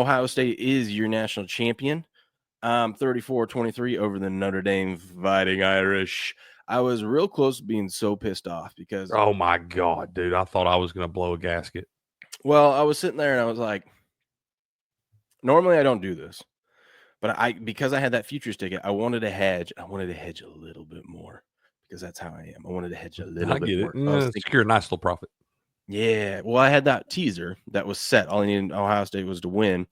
Ohio State is your national champion. 34-23 over the Notre Dame Fighting Irish. I was real close to being so pissed off because, Oh my God, dude! I thought I was gonna blow a gasket. well, I was sitting there and I was like, normally I don't do this, but because I had that futures ticket, I wanted to hedge. I wanted to hedge a little bit more because that's how I am. I wanted to hedge a little I bit get it. more. I was thinking, Secure a nice little profit. yeah. Well, I had that teaser that was set. All I needed Ohio State was to win,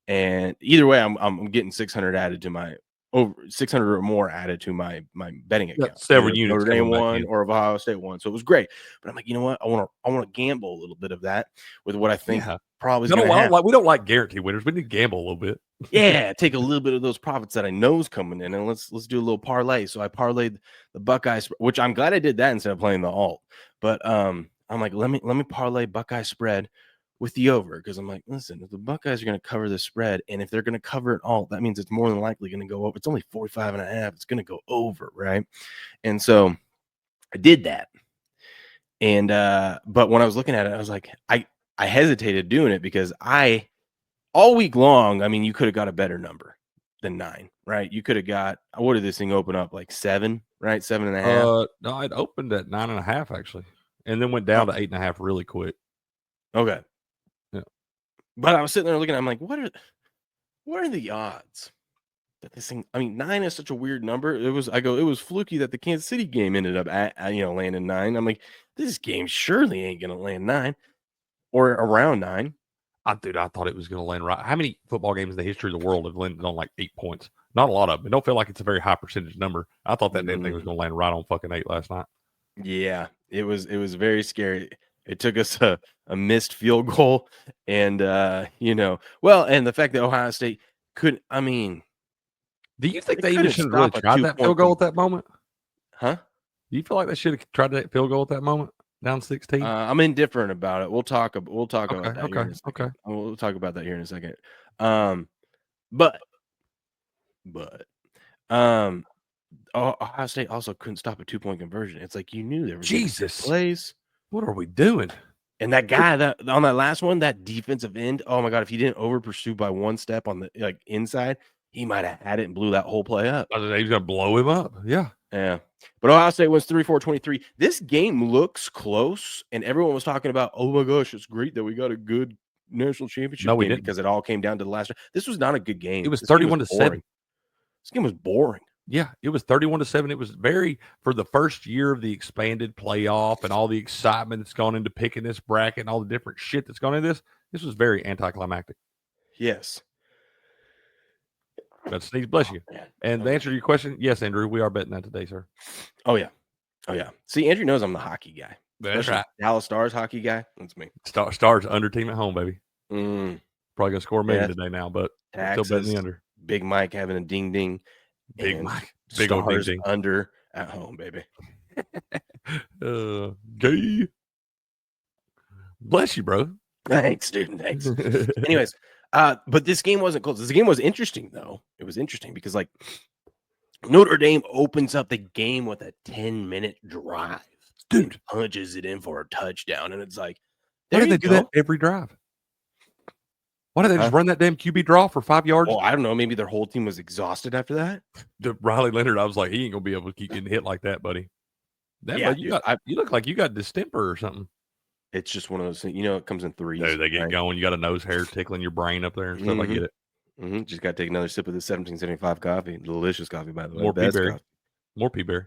and either way, I'm getting 600 added to my over 600 or more added to my betting account. Several Either units Notre Dame coming back won in. or if Ohio State won, so it was great. But I'm like, you know what? I want to gamble a little bit of that with what I think probably is going to happen. We don't like guarantee winners. We need to gamble a little bit. Yeah, take a little bit of those profits that I know is coming in, and let's do a little parlay. So I parlayed the Buckeyes, which I'm glad I did that instead of playing the alt. But I'm like, let me parlay Buckeye spread with the over, because I'm like, listen, if the Buckeyes are going to cover the spread, and if they're going to cover it all, that means it's more than likely going to go over. It's only 45.5. It's going to go over, right? And so I did that. And but when I was looking at it, I was like, I hesitated doing it because all week long, I mean, you could have got a better number than 9, right? You could have got, what did this thing open up, like 7, right? 7.5. No, it opened at 9.5 actually, and then went down to 8.5 really quick. Okay. Yeah. But I was sitting there looking, I'm like, what are the odds that this thing, I mean, 9 is such a weird number. It was fluky that the Kansas City game ended up at landing 9. I'm like, this game surely ain't gonna land 9 or around 9. I thought it was going to land right. How many football games in the history of the world have landed on like 8 points? Not a lot of them. It don't feel like it's a very high percentage number. I thought that damn thing was going to land right on fucking 8 last night. Yeah, it was very scary. It took us a missed field goal, and well, and the fact that Ohio State couldn't. I mean, do you think they even should have really tried that field goal at that moment? Huh? Do you feel like they should have tried that field goal at that moment? Down 16. I'm indifferent about it. We'll talk about that. Okay. Here in a second. Okay. We'll talk about that here in a second. But Ohio State also couldn't stop a 2-point conversion. It's like you knew there was Jesus plays. What are we doing? And that guy that on that last one, that defensive end, oh my God, if he didn't over pursue by one step on the inside, he might have had it and blew that whole play up. I was he's gonna blow him up. Yeah. Yeah. But Ohio State wins 34-23. This game looks close, and everyone was talking about, oh my gosh, it's great that we got a good national championship game because it all came down to the last. This was not a good game. It was 31-7. This game was boring. Yeah, it was 31-7. It was very, for the first year of the expanded playoff and all the excitement that's gone into picking this bracket and all the different shit that's gone into this was very anticlimactic. Yes. But sneeze, bless you. And the answer to your question, yes, Andrew, we are betting that today, sir. Oh yeah. See, Andrew knows I'm the hockey guy. That's right. Dallas Stars hockey guy. That's me. Stars under team at home, baby. Probably gonna score a million today now, but Taxes, still betting the under. Big Mike having a ding ding. Big Mike. Big old ding ding. Under at home, baby. Gay. Bless you, bro. Thanks, dude. Thanks. Anyways, but this game wasn't close. This game was interesting, though. It was interesting because, like, Notre Dame opens up the game with a 10-minute drive. Dude punches it in for a touchdown, and it's like, why do they do that every drive? Why did they just run that damn QB draw for 5 yards? Well, I don't know. Maybe their whole team was exhausted after that. The Riley Leonard, I was like, he ain't gonna be able to keep getting hit like that, buddy. You look like you got distemper or something. It's just one of those things. It comes in threes. Dude, they get going. You got a nose hair tickling your brain up there and stuff. I get it. Just got to take another sip of the 1775 coffee. Delicious coffee, by the way. More P-berry. More P-berry.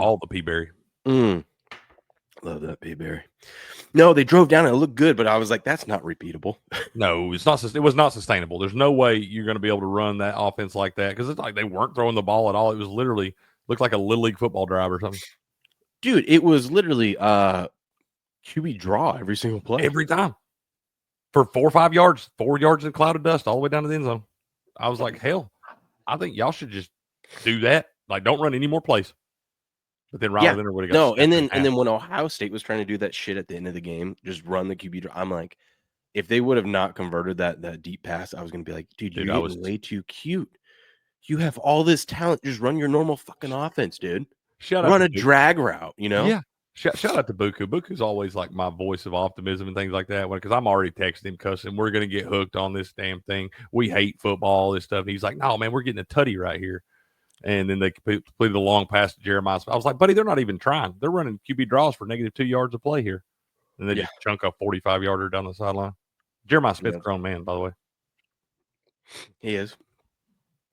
All the P-berry. Love that P-berry. No, they drove down and it looked good, but I was like, that's not repeatable. No, it's not. It was not sustainable. There's no way you're going to be able to run that offense like that because it's like they weren't throwing the ball at all. It was literally looked like a little league football drive or something. Dude, it was literally QB draw every single play. Every time. For 4 or 5 yards, 4 yards in a cloud of dust all the way down to the end zone. I was like, hell, I think y'all should just do that. Like, don't run any more plays. But then Riley Leonard would have got and then when Ohio State was trying to do that shit at the end of the game, just run the QB draw. I'm like, if they would have not converted that deep pass, I was gonna be like, dude, you're getting way too cute. You have all this talent. Just run your normal fucking offense, dude. Run a drag route, Yeah. Shout out to Buku. Buku's always like my voice of optimism and things like that. Because I'm already texting him, cussing. We're gonna get hooked on this damn thing. We hate football, this stuff. And he's like, "No, man, we're getting a tutty right here." And then they completed a long pass to Jeremiah. I was like, "Buddy, they're not even trying. They're running QB draws for -2 yards of play here." And they Yeah. just chunk a 45-yarder down the sideline. Jeremiah Smith, Yeah. grown man, by the way. He is.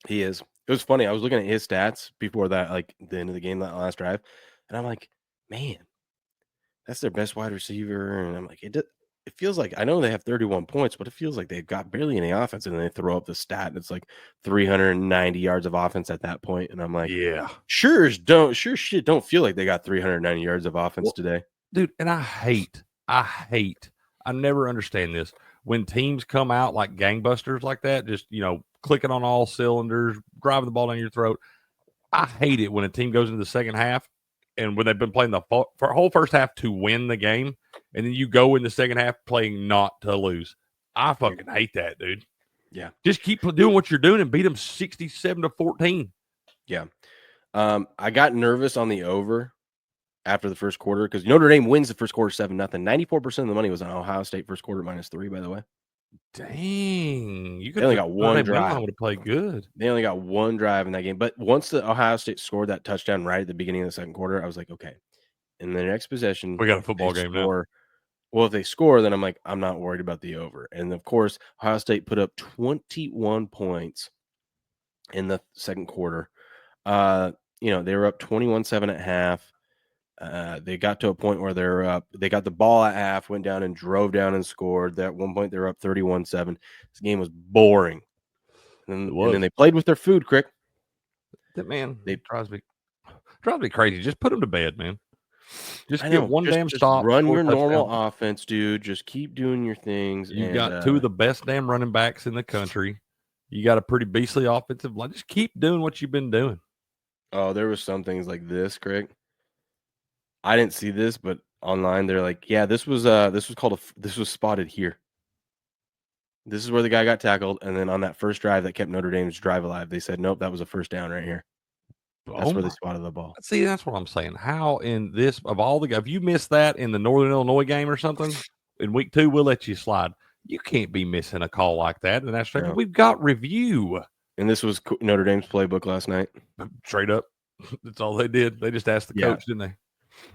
He is. It was funny. I was looking at his stats before that, like the end of the game, that last drive, and I'm like, man, that's their best wide receiver. And I'm like, it feels like I know they have 31 points, but it feels like they've got barely any offense. And then they throw up the stat, and it's like 390 yards of offense at that point. And I'm like, Yeah. sure shit don't feel like they got 390 yards of offense today. Dude, and I never understand this. When teams come out like gangbusters like that, just, clicking on all cylinders, driving the ball down your throat. I hate it when a team goes into the second half and when they've been playing the whole first half to win the game, and then you go in the second half playing not to lose. I fucking hate that, dude. Yeah. Just keep doing what you're doing and beat them 67-14. Yeah. I got nervous on the over after the first quarter because Notre Dame wins the first quarter 7-0. 94% of the money was on Ohio State first quarter -3, by the way. Dang. You could only got one drive. Would have played good. They only got one drive in that game. But once the Ohio State scored that touchdown right at the beginning of the second quarter, I was like, okay. In the next possession, We got a football game now. Well, if they score, then I'm like, I'm not worried about the over. And of course, Ohio State put up 21 points in the second quarter. They were up 21-7 at half. They got to a point where they're up. They got the ball at half, went down and drove down and scored. At one point, they were up 31-7. This game was boring. And then they played with their food, Crick. That man, it drives me crazy. Just put them to bed, man. Just get one damn stop. Run your normal offense, dude. Just keep doing your things. You got two of the best damn running backs in the country. You got a pretty beastly offensive line. Just keep doing what you've been doing. Oh, there was some things like this, Craig. I didn't see this, but online they're like, yeah, this was spotted here. This is where the guy got tackled, and then on that first drive that kept Notre Dame's drive alive, they said, nope, that was a first down right here. That's where they spotted the ball. See, that's what I'm saying. How in this of all the, if you missed that in the Northern Illinois game or something in week 2, we'll let you slide. You can't be missing a call like that. And that's no. We've got review. And this was Notre Dame's playbook last night. Straight up. That's all they did. They just asked the coach, didn't they?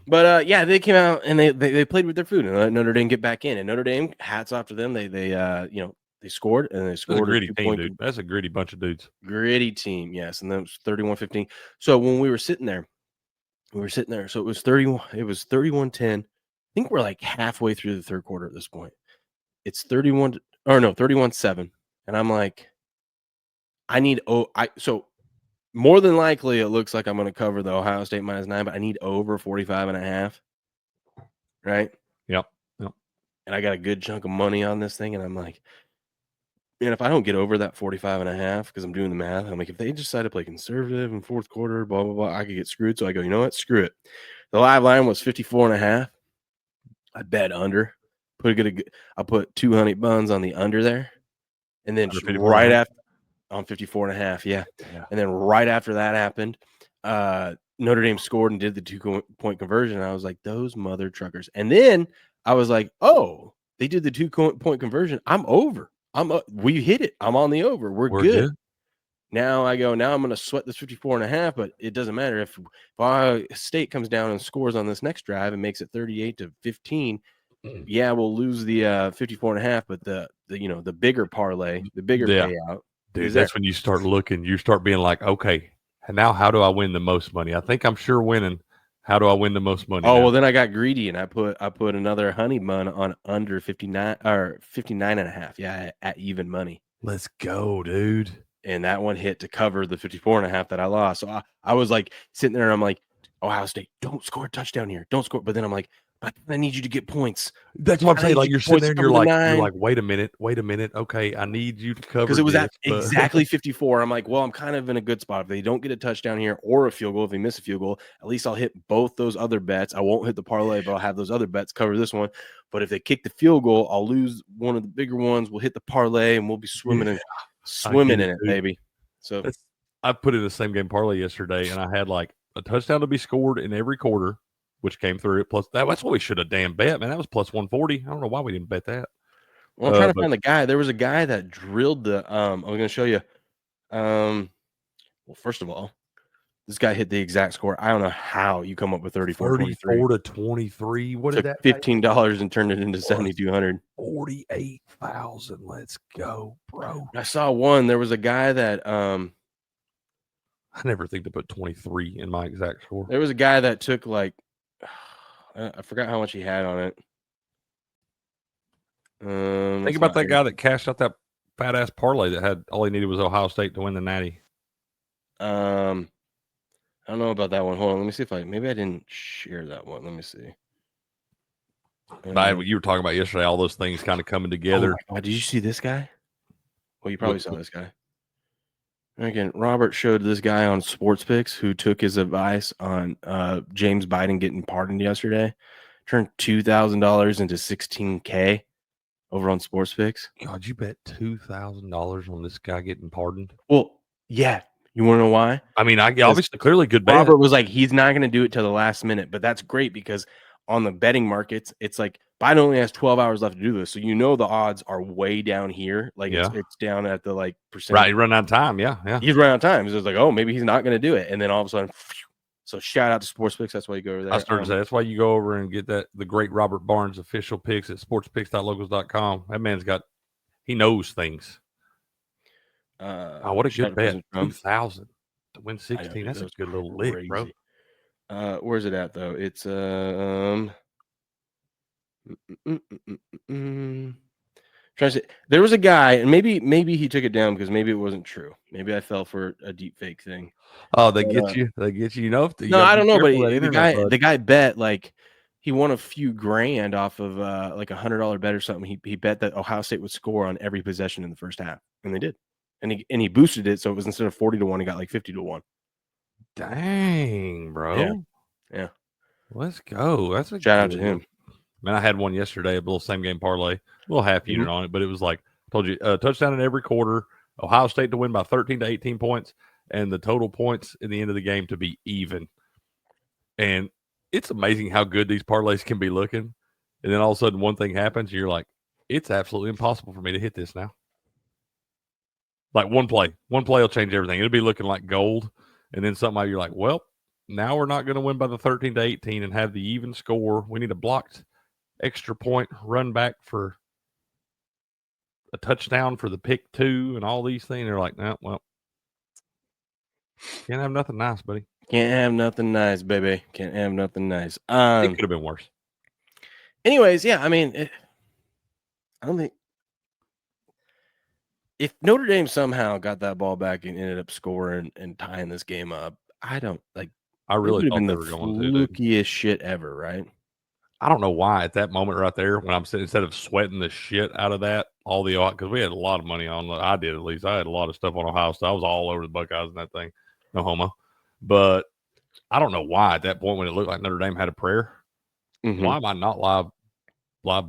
But they came out and they played with their food and let Notre Dame get back in. And Notre Dame, hats off to them. They scored and they scored. That's a gritty team, dude. That's a gritty bunch of dudes. Gritty team, yes. And then it was 31-15. So when we were sitting there. So it was 31-10. I think we're like halfway through the third quarter at this point. It's 31-7. And I'm like, so more than likely it looks like I'm going to cover the Ohio State -9, but I need over 45.5. Right? Yep. And I got a good chunk of money on this thing. And I'm like, man, if I don't get over that 45.5, because I'm doing the math, I'm like, if they decide to play conservative in fourth quarter, blah, blah, blah, I could get screwed. So I go, you know what? Screw it. The live line was 54.5. I bet under. I put 200 buns on the under there. And then right after on 54.5, yeah. And then right after that happened, Notre Dame scored and did the 2-point conversion. And I was like, those mother truckers. And then I was like, oh, they did the 2-point conversion. I'm over. We hit it. I'm on the over. We're good. Now I'm going to sweat this 54.5, but it doesn't matter if Ohio State comes down and scores on this next drive and makes it 38-15. Yeah, we'll lose the 54.5, but the bigger parlay, the bigger payout. Dude, that's when you start looking. You start being like, okay, and now how do I win the most money? I think I'm sure winning. How do I win the most money? Oh, well, then I got greedy and I put another honey bun on under 59 or 59.5. Yeah, at even money. Let's go, dude. And that one hit to cover the 54.5 that I lost. So I was like sitting there and I'm like, Ohio State, don't score a touchdown here. Don't score. But then I'm like, I need you to get points. That's what I'm saying. Like you're sitting there and you're like, wait a minute. Okay, I need you to cover. Because it was at exactly 54. I'm like, well, I'm kind of in a good spot. If they don't get a touchdown here or a field goal, if they miss a field goal, at least I'll hit both those other bets. I won't hit the parlay, but I'll have those other bets cover this one. But if they kick the field goal, I'll lose one of the bigger ones. We'll hit the parlay and we'll be swimming in it, baby. So I put in the same game parlay yesterday, and I had like a touchdown to be scored in every quarter which came through at plus. That's what we should have damn bet, man. That was plus 140. I don't know why we didn't bet that. Well, I'm trying to But find the guy. There was a guy that drilled the. I'm going to show you. Well, first of all, this guy hit the exact score. I don't know how you come up with 34-23. 34-23. What did Took that pay? $15 and turned it into 7,200. 48,000. Let's go, bro. I saw one. There was a guy that I never think to put 23 in my exact score. there was a guy that took like I forgot how much he had on it. Think about that guy that cashed out that fat ass parlay that had all he needed was Ohio State to win the Natty. I don't know about that one. Hold on, let me see if maybe I didn't share that one. Let me see. What you were talking about yesterday, all those things kind of coming together. Oh my God, did you see this guy? Well, you probably saw this guy. Again, Robert showed this guy on Sports Picks who took his advice on James Biden getting pardoned yesterday. Turned $2,000 into $16K over on Sports Picks. God, you bet $2,000 on this guy getting pardoned? Well, yeah. You want to know why? I mean, obviously, clearly good bet. Robert was like, he's not going to do it till the last minute, but that's great because on the betting markets, it's like Biden only has 12 hours left to do this, so the odds are way down here. Like it's down at the like percentage. Right, he run out of time. Yeah. He's run out of time. So it's like, oh, maybe he's not going to do it, and then all of a sudden, so shout out to Sports Picks. That's why you go over there. I started to say that's why you go over and get the great Robert Barnes official picks at sportspicks.locals.com. That man's he knows things. What a good bet! 2,000 to win 16. That's a good little lick, bro. Where's it at though? It's trying to say, there was a guy, and maybe he took it down because maybe it wasn't true. Maybe I fell for a deep fake thing. Oh, they get you. They get you. You know, no, I don't know, but the guy bet like he won a few grand off of like $100 bet or something. He bet that Ohio State would score on every possession in the first half, and they did. And he boosted it, so it was instead of 40-1, he got like 50-1. Dang, bro. Yeah. Let's go. That's a shout out to him. Man, I had one yesterday, a little same game parlay, a little half unit on it, but it was like I told you, touchdown in every quarter, Ohio State to win by 13 to 18 points, and the total points in the end of the game to be even. And it's amazing how good these parlays can be looking. And then all of a sudden one thing happens, and you're like, it's absolutely impossible for me to hit this now. Like one play will change everything. It'll be looking like gold. And then something you're like, well, now we're not going to win by the 13 to 18 and have the even score. We need a blocked extra point run back for a touchdown for the pick 2 and all these things. They're like, no, well, can't have nothing nice, buddy. Can't have nothing nice, baby. Can't have nothing nice. It could have been worse. Anyways, yeah, I mean, I don't think if Notre Dame somehow got that ball back and ended up scoring and tying this game up, I really thought they were going to. Flukiest shit ever, right? I don't know why at that moment right there when I'm sitting, instead of sweating the shit out of that, because we had a lot of money on. I did at least. I had a lot of stuff on Ohio State. I was all over the Buckeyes and that thing. No homo. But I don't know why at that point when it looked like Notre Dame had a prayer. Mm-hmm. Why am I not live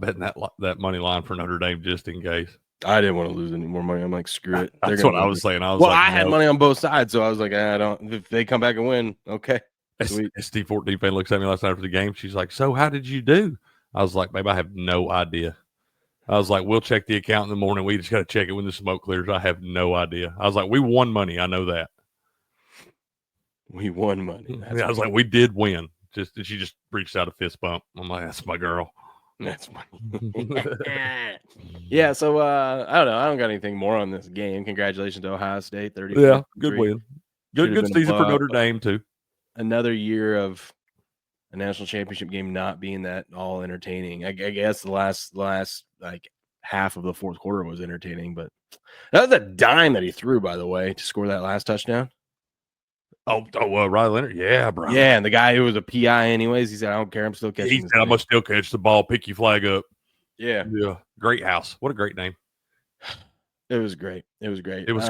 betting that money line for Notre Dame just in case? I didn't want to lose any more money. I'm like, screw it. That's what I was saying. I had money on both sides, so I was like, I don't. If they come back and win, okay. Steve 14 fan looks at me last night after the game. She's like, so how did you do? I was like, babe, I have no idea. I was like, we'll check the account in the morning. We just got to check it when the smoke clears. I have no idea. I was like, we won money. I know that. We won money. I was like, we did win. She just reached out a fist bump. I'm like, that's my girl. That's funny. Yeah, so I don't know. I don't got anything more on this game. Congratulations to Ohio State. 30. Yeah, good win. Good season for Notre Dame too. Another year of a national championship game not being that all entertaining. I guess the last like half of the fourth quarter was entertaining, but that was a dime that he threw, by the way, to score that last touchdown. Riley Leonard, yeah, bro. Yeah, and the guy who was a PI anyways, he said, I don't care, I'm still catching. He said, I must still catch the ball, pick your flag up. Yeah. Great house. What a great name. It was great. It was great. It was